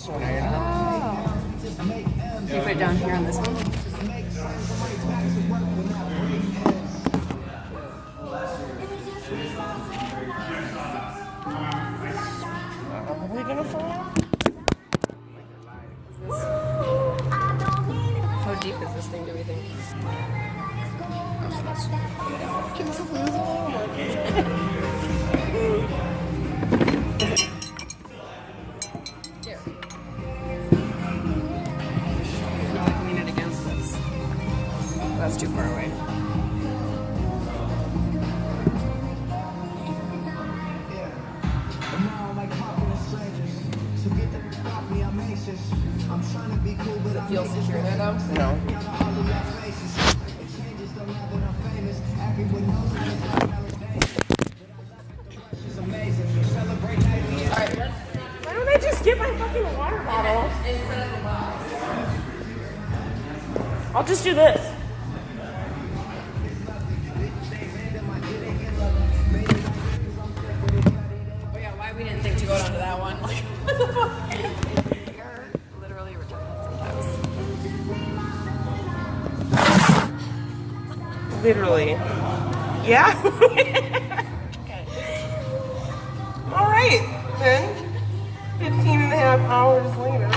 Oh. Can you put it down here on this one? Are we gonna fall? How deep is this thing, do we think? Can this lose all? Here. Lean it against this. That's too far away. Does it feel secure there though? No. Alright, Why don't I just get my fucking water bottle? I'll just do this. oh yeah, why we didn't think to go down to that one. Like, what the fuck? You're literally retarded sometimes. Literally. Yeah? All right, then. 15 and a half hours later.